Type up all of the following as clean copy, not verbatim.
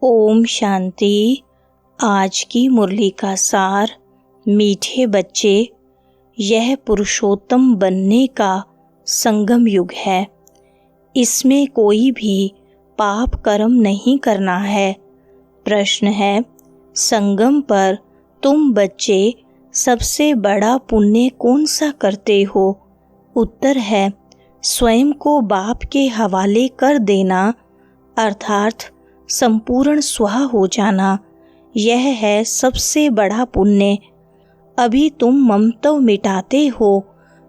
ओम शांति। आज की मुरली का सार। मीठे बच्चे, यह पुरुषोत्तम बनने का संगम युग है। इसमें कोई भी पाप कर्म नहीं करना है। प्रश्न है, संगम पर तुम बच्चे सबसे बड़ा पुण्य कौन सा करते हो? उत्तर है, स्वयं को बाप के हवाले कर देना, अर्थात संपूर्ण स्वाहा हो जाना। यह है सबसे बड़ा पुण्य। अभी तुम ममत्व मिटाते हो,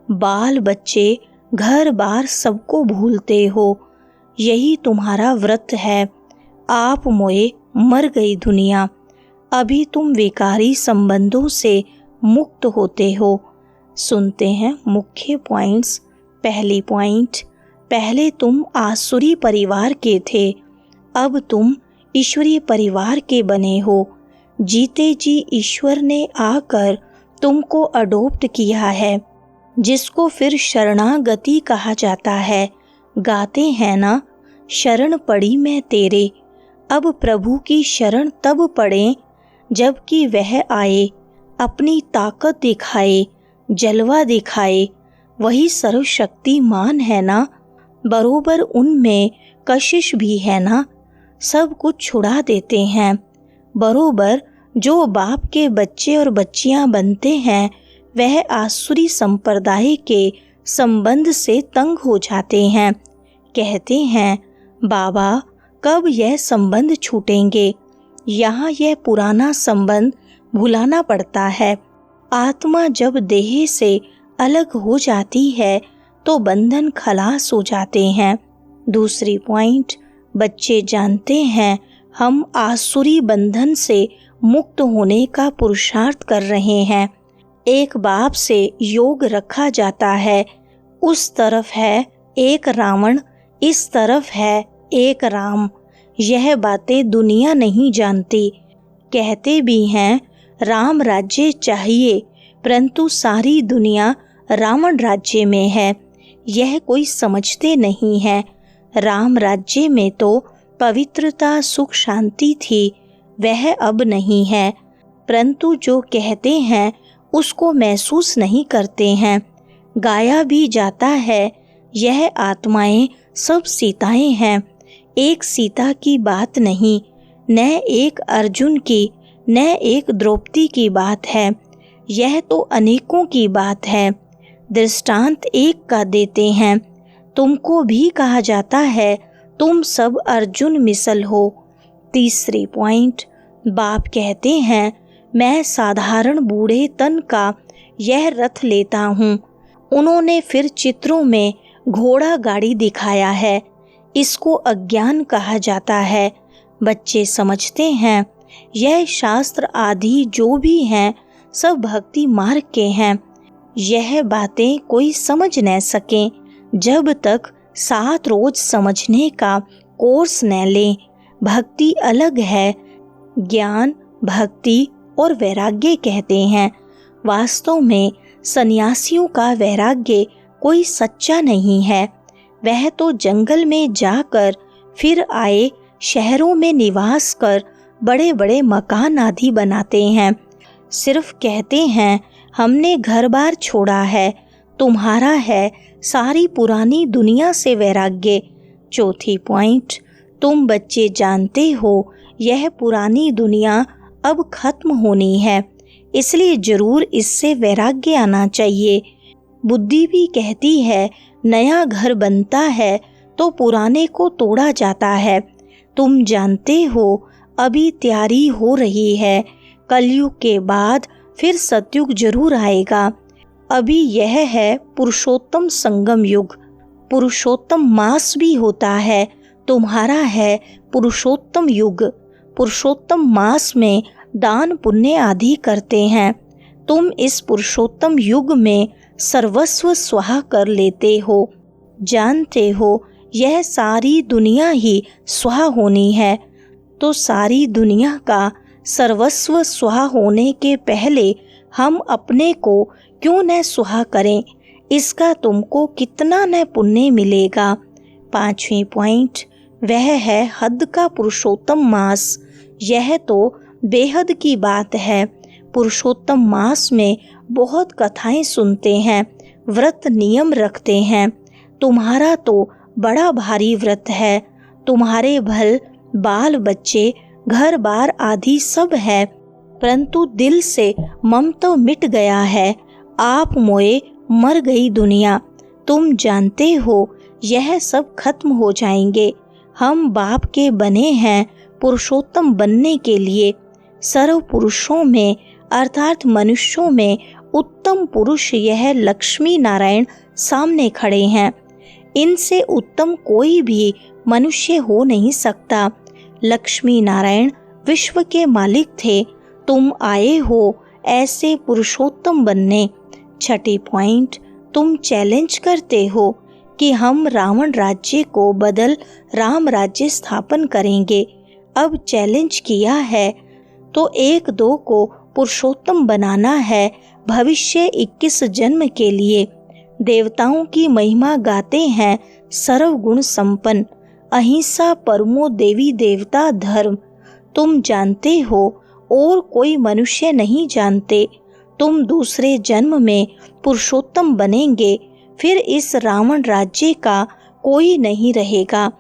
बाल बच्चे घर बार सबको भूलते हो। यही तुम्हारा व्रत है। आप मोए मर गई दुनिया। अभी तुम विकारी संबंधों से मुक्त होते हो। सुनते हैं मुख्य पॉइंट्स। पहली पॉइंट, पहले तुम आसुरी परिवार के थे, अब तुम ईश्वरीय परिवार के बने हो। जीते जी ईश्वर ने आकर तुमको अडॉप्ट किया है, जिसको फिर शरणागति कहा जाता है। गाते हैं ना, शरण पड़ी मैं तेरे। अब प्रभु की शरण तब पड़े जबकि वह आए, अपनी ताकत दिखाए, जलवा दिखाए। वही सर्वशक्तिमान है ना, बरोबर उनमें कशिश भी है ना। सब कुछ छुड़ा देते हैं। बरोबर जो बाप के बच्चे और बच्चियां बनते हैं, वह आसुरी संप्रदाय के संबंध से तंग हो जाते हैं। कहते हैं, बाबा कब यह संबंध छूटेंगे? यहाँ यह पुराना संबंध भुलाना पड़ता है। आत्मा जब देह से अलग हो जाती है तो बंधन खलास हो जाते हैं। दूसरी पॉइंट, बच्चे जानते हैं हम आसुरी बंधन से मुक्त होने का पुरुषार्थ कर रहे हैं। एक बाप से योग रखा जाता है। उस तरफ है एक रावण, इस तरफ है एक राम। यह बातें दुनिया नहीं जानती। कहते भी हैं राम राज्य चाहिए, परंतु सारी दुनिया रावण राज्य में है। यह कोई समझते नहीं है। राम राज्य में तो पवित्रता सुख शांति थी, वह अब नहीं है। परंतु जो कहते हैं उसको महसूस नहीं करते हैं। गाया भी जाता है, यह आत्माएं सब सीताएं हैं। एक सीता की बात नहीं, न एक अर्जुन की, न एक द्रौपदी की बात है। यह तो अनेकों की बात है। दृष्टांत एक का देते हैं। तुमको भी कहा जाता है तुम सब अर्जुन मिसल हो। तीसरी पॉइंट, बाप कहते हैं मैं साधारण बूढ़े तन का यह रथ लेता हूँ। उन्होंने फिर चित्रों में घोड़ा गाड़ी दिखाया है। इसको अज्ञान कहा जाता है। बच्चे समझते हैं यह शास्त्र आदि जो भी हैं सब भक्ति मार्ग के हैं। यह बातें कोई समझ न सके जब तक 7 रोज समझने का कोर्स न लें। भक्ति अलग है। ज्ञान, भक्ति और वैराग्य कहते हैं। वास्तव में सन्यासियों का वैराग्य कोई सच्चा नहीं है। वह तो जंगल में जाकर फिर आए शहरों में निवास कर बड़े बड़े मकान आदि बनाते हैं। सिर्फ कहते हैं हमने घर बार छोड़ा है। तुम्हारा है सारी पुरानी दुनिया से वैराग्य। चौथी पॉइंट, तुम बच्चे जानते हो यह पुरानी दुनिया अब खत्म होनी है, इसलिए जरूर इससे वैराग्य आना चाहिए। बुद्धि भी कहती है नया घर बनता है तो पुराने को तोड़ा जाता है। तुम जानते हो अभी तैयारी हो रही है। कलयुग के बाद फिर सतयुग जरूर आएगा। अभी यह है पुरुषोत्तम संगम युग। पुरुषोत्तम मास भी होता है। तुम्हारा है पुरुषोत्तम युग। पुरुषोत्तम मास में दान पुण्य आदि करते हैं। तुम इस पुरुषोत्तम युग में सर्वस्व स्वाहा कर लेते हो। जानते हो यह सारी दुनिया ही स्वाहा होनी है, तो सारी दुनिया का सर्वस्व स्वाहा होने के पहले हम अपने को क्यों न स्वाहा करें? इसका तुमको कितना न पुण्य मिलेगा। 5वीं पॉइंट, वह है हद का पुरुषोत्तम मास। यह तो बेहद की बात है। पुरुषोत्तम मास में बहुत कथाएं सुनते हैं, व्रत नियम रखते हैं। तुम्हारा तो बड़ा भारी व्रत है। तुम्हारे भल बाल बच्चे घर बार आदि सब है, परंतु दिल से मम तो मिट गया है। आप मोए मर गई दुनिया। तुम जानते हो यह सब खत्म हो जाएंगे। हम बाप के बने हैं पुरुषोत्तम बनने के लिए। सर्व पुरुषों में अर्थात मनुष्यों में उत्तम पुरुष यह लक्ष्मी नारायण सामने खड़े हैं। इनसे उत्तम कोई भी मनुष्य हो नहीं सकता। लक्ष्मी नारायण विश्व के मालिक थे। तुम आए हो ऐसे पुरुषोत्तम बनने। छठी पॉइंट, तुम चैलेंज करते हो कि हम रावण राज्य को बदल राम राज्य स्थापन करेंगे। अब चैलेंज किया है तो 1-2 को पुरुषोत्तम बनाना है भविष्य 21 जन्म के लिए। देवताओं की महिमा गाते हैं सर्वगुण संपन्न। अहिंसा परमो देवी देवता धर्म। तुम जानते हो और कोई मनुष्य नहीं जानते। तुम दूसरे जन्म में पुरुषोत्तम बनेंगे, फिर इस रावण राज्य का कोई नहीं रहेगा।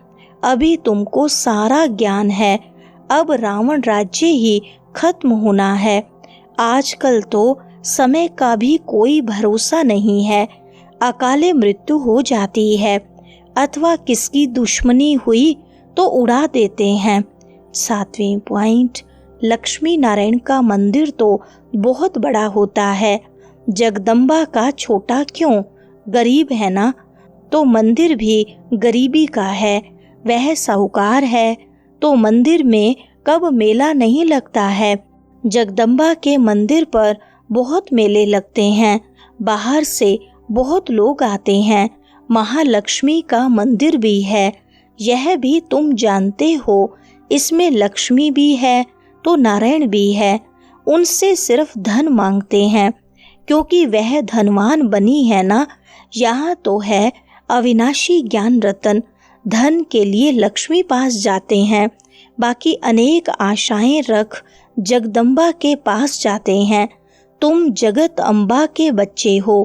अभी तुमको सारा ज्ञान है। अब रावण राज्य ही खत्म होना है। आजकल तो समय का भी कोई भरोसा नहीं है। अकाले मृत्यु हो जाती है अथवा किसकी दुश्मनी हुई तो उड़ा देते हैं। 7वें पॉइंट, लक्ष्मी नारायण का मंदिर तो बहुत बड़ा होता है। जगदम्बा का छोटा क्यों? गरीब है ना, तो मंदिर भी गरीबी का है। वह साहूकार है तो मंदिर में कब मेला नहीं लगता है। जगदम्बा के मंदिर पर बहुत मेले लगते हैं। बाहर से बहुत लोग आते हैं। महालक्ष्मी का मंदिर भी है, यह भी तुम जानते हो। इसमें लक्ष्मी भी है तो नारायण भी है। उनसे सिर्फ धन मांगते हैं क्योंकि वह धनवान बनी है ना। यहाँ तो है अविनाशी ज्ञान रतन। धन के लिए लक्ष्मी पास जाते हैं, बाकी अनेक आशाएं रख जगदम्बा के पास जाते हैं। तुम जगत अम्बा के बच्चे हो।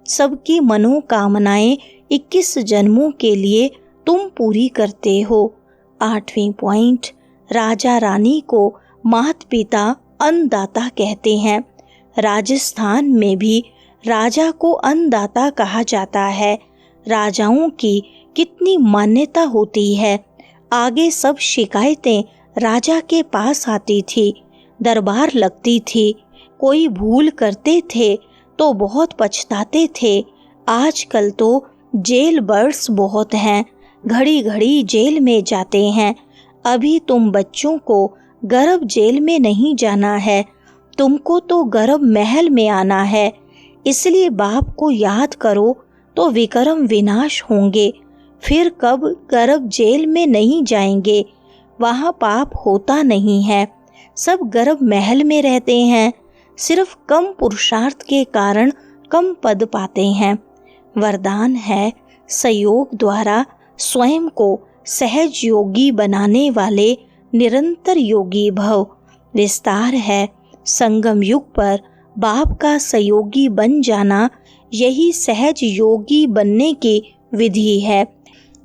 सबकी मनोकामनाएं 21 जन्मों के लिए तुम पूरी करते हो। 8वें पॉइंट, राजा रानी को माता पिता अन्नदाता कहते हैं। राजस्थान में भी राजा को अन्नदाता कहा जाता है। राजाओं की कितनी मान्यता होती है। आगे सब शिकायतें राजा के पास आती थी, दरबार लगती थी। कोई भूल करते थे तो बहुत पछताते थे। आजकल तो जेल बर्ड्स बहुत हैं, घड़ी घड़ी जेल में जाते हैं। अभी तुम बच्चों को गर्भ जेल में नहीं जाना है, तुमको तो गर्भ महल में आना है। इसलिए बाप को याद करो तो विक्रम विनाश होंगे। फिर कब गर्भ जेल में नहीं जाएंगे। वहाँ पाप होता नहीं है, सब गर्भ महल में रहते हैं। सिर्फ कम पुरुषार्थ के कारण कम पद पाते हैं। वरदान है संयोग द्वारा स्वयं को सहज योगी बनाने वाले निरंतर योगी भव। विस्तार है संगम युग पर बाप का सहयोगी बन जाना, यही सहज योगी बनने की विधि है।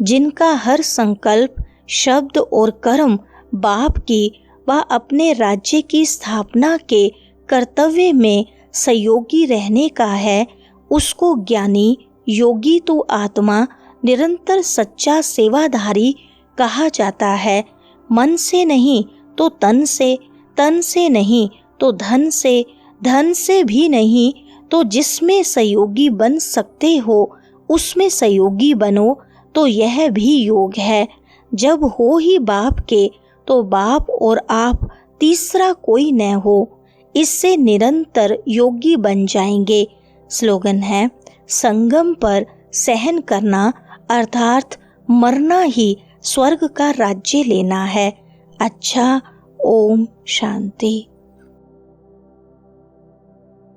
जिनका हर संकल्प शब्द और कर्म बाप की व अपने राज्य की स्थापना के कर्तव्य में सहयोगी रहने का है, उसको ज्ञानी योगी तो आत्मा निरंतर सच्चा सेवाधारी कहा जाता है। मन से नहीं तो तन से नहीं तो धन से भी नहीं तो जिसमें सहयोगी बन सकते हो उसमें सहयोगी बनो, तो यह भी योग है। जब हो ही बाप के तो बाप और आप तीसरा कोई न हो। इससे निरंतर योगी बन जाएंगे। स्लोगन है संगम पर सहन करना अर्थात मरना ही स्वर्ग का राज्य लेना है। अच्छा, ओम शांति।